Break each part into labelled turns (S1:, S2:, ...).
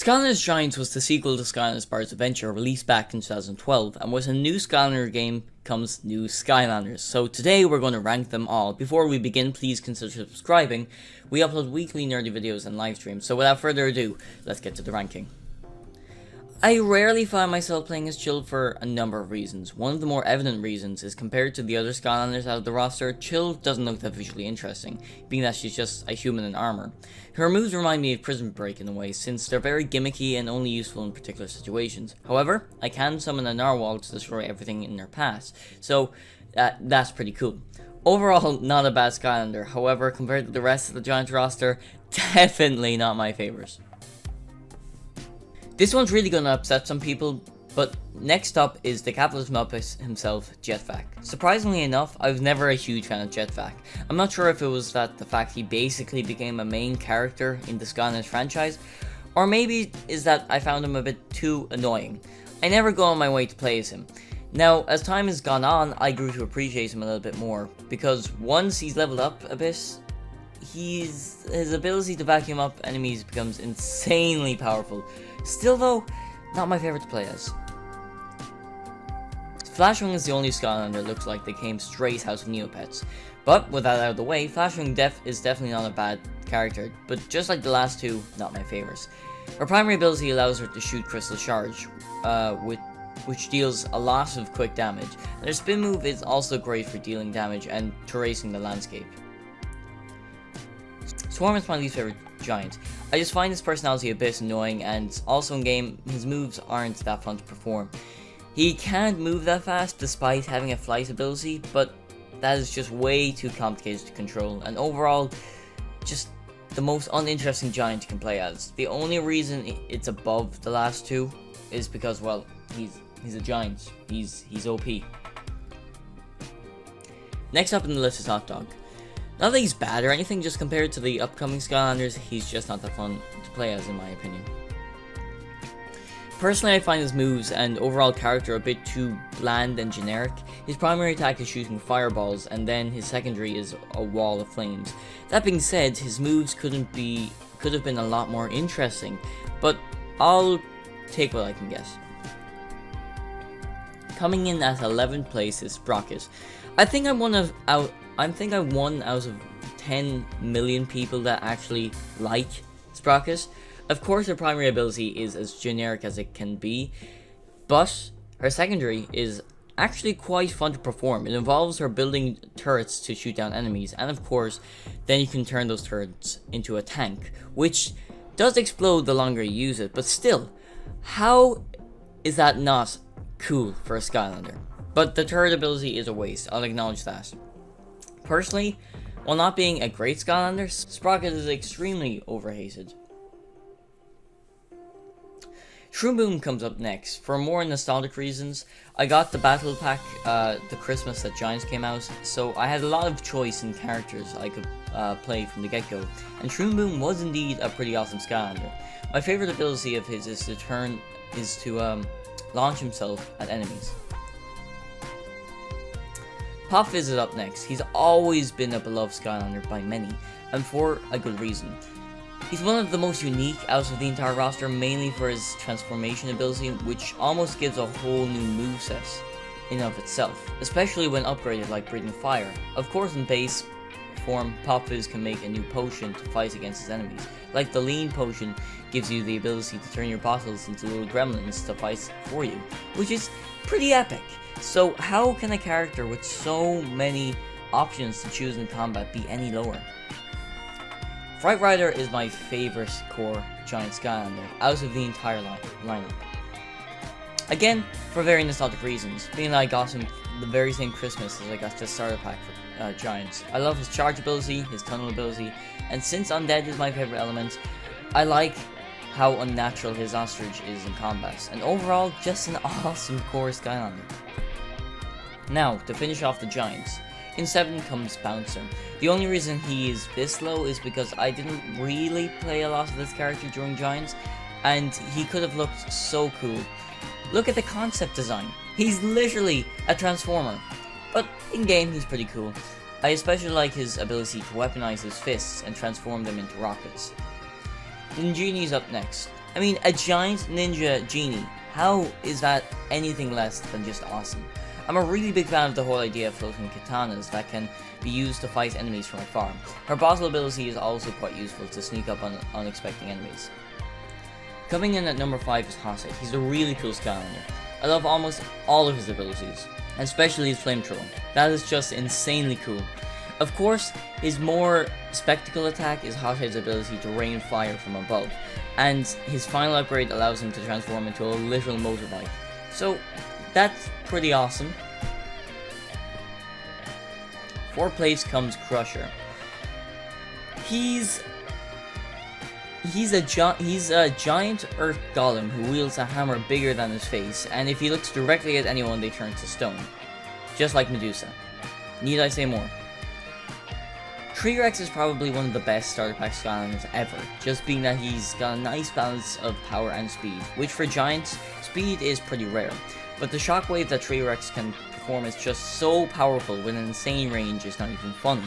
S1: Skylanders Giants was the sequel to Skylanders Bard's Adventure, released back in 2012, and with a new Skylander game comes new Skylanders. So today we're going to rank them all. Before we begin, please consider subscribing. We upload weekly nerdy videos and live streams, so without further ado, let's get to the ranking. I rarely find myself playing as Chill for a number of reasons. One of the more evident reasons is compared to the other Skylanders out of the roster, Chill doesn't look that visually interesting, being that she's just a human in armor. Her moves remind me of Prism Break in a way, since they're very gimmicky and only useful in particular situations. However, I can summon a narwhal to destroy everything in their path, so that's pretty cool. Overall, not a bad Skylander, however, compared to the rest of the Giants roster, definitely not my favourite. This one's really going to upset some people, but next up is the capitalist Muppet himself, Jet-Vac. Surprisingly enough, I was never a huge fan of Jet-Vac. I'm not sure if it was that the fact he basically became a main character in the Skylanders franchise, or maybe is that I found him a bit too annoying. I never go on my way to play as him. Now, as time has gone on, I grew to appreciate him a little bit more, because once he's leveled up a bit, his ability to vacuum up enemies becomes insanely powerful. Still though, not my favourite to play as. Flashwing is the only Skylander that looks like they came straight out of Neopets. But with that out of the way, Flashwing is definitely not a bad character, but just like the last two, not my favourites. Her primary ability allows her to shoot Crystal Charge, which deals a lot of quick damage, and her spin move is also great for dealing damage and terracing the landscape. Swarm is my least favourite giant. I just find his personality a bit annoying, and also in game, his moves aren't that fun to perform. He can't move that fast despite having a flight ability, but that is just way too complicated to control, and overall, just the most uninteresting giant you can play as. The only reason it's above the last two is because, well, he's a giant. He's OP. Next up in the list is Hot Dog. Not that he's bad or anything, just compared to the upcoming Skylanders, he's just not that fun to play as in my opinion. Personally, I find his moves and overall character a bit too bland and generic. His primary attack is shooting fireballs, and then his secondary is a wall of flames. That being said, his moves could have been a lot more interesting, but I'll take what I can get. Coming in at 11th place is Sprocket. I think I won out of 10 million people that actually like Sprocket. Of course, her primary ability is as generic as it can be, but her secondary is actually quite fun to perform. It involves her building turrets to shoot down enemies, and of course, then you can turn those turrets into a tank, which does explode the longer you use it, but still, how is that not cool for a Skylander? But the turret ability is a waste, I'll acknowledge that. Personally, while not being a great Skylander, Sprocket is extremely overhated. Shroom Boom comes up next. For more nostalgic reasons, I got the battle pack the Christmas that Giants came out, so I had a lot of choice in characters I could play from the get-go, and Shroom Boom was indeed a pretty awesome Skylander. My favourite ability of his is to launch himself at enemies. Pop Fizz is up next. He's always been a beloved Skylander by many, and for a good reason. He's one of the most unique out of the entire roster, mainly for his transformation ability, which almost gives a whole new moveset in and of itself, especially when upgraded like Breathing Fire. Of course, in base form, Pop Fizz can make a new potion to fight against his enemies. Like the Lean potion gives you the ability to turn your bottles into little gremlins to fight for you, which is pretty epic. So how can a character with so many options to choose in combat be any lower? Fright Rider is my favourite core Giant Skylander out of the entire lineup. Again, for very nostalgic reasons, being that I got him the very same Christmas as I got the starter pack for Giants. I love his charge ability, his tunnel ability, and since Undead is my favourite element, I like how unnatural his ostrich is in combat, and overall, just an awesome core Skylander. Now, to finish off the Giants, in 7th comes Bouncer. The only reason he is this low is because I didn't really play a lot of this character during Giants, and he could have looked so cool. Look at the concept design. He's literally a transformer. But in game, he's pretty cool. I especially like his ability to weaponize his fists and transform them into rockets. Then Genie's up next. I mean, a giant ninja genie. How is that anything less than just awesome? I'm a really big fan of the whole idea of floating katanas that can be used to fight enemies from afar. Her bottle ability is also quite useful to sneak up on unexpected enemies. Coming in at number 5 is Hosset. He's a really cool Skylander. I love almost all of his abilities, and especially his flamethrower. That is just insanely cool. Of course, his more spectacle attack is Hosset's ability to rain fire from above, and his final upgrade allows him to transform into a literal motorbike. So, that's pretty awesome. 4th place comes Crusher. He's a giant earth golem who wields a hammer bigger than his face, and if he looks directly at anyone, they turn to stone. Just like Medusa. Need I say more? T-Rex is probably one of the best starter pack Skylanders ever, just being that he's got a nice balance of power and speed, which for giants, speed is pretty rare. But the shockwave that T-Rex can perform is just so powerful with an insane range, it's not even funny.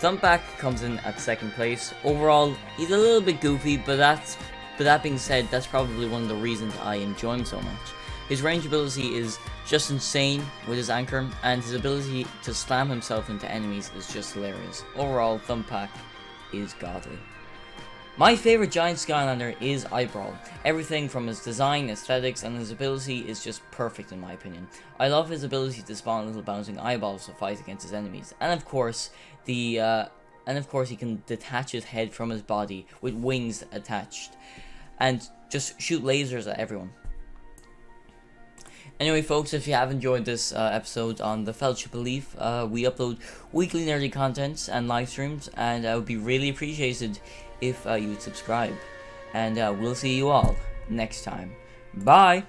S1: Thumpback comes in at 2nd place. Overall, he's a little bit goofy, but that being said, that's probably one of the reasons I enjoy him so much. His range ability is just insane with his anchor, and his ability to slam himself into enemies is just hilarious. Overall, Thumpback is godly. My favorite giant Skylander is Eyebrawl. Everything from his design, aesthetics, and his ability is just perfect in my opinion. I love his ability to spawn little bouncing eyeballs to fight against his enemies, and of course, he can detach his head from his body with wings attached, and just shoot lasers at everyone. Anyway, folks, if you have enjoyed this episode on the Fellowship of Leaf, we upload weekly nerdy content and live streams, and I would be really appreciated if you would subscribe. And we'll see you all next time. Bye!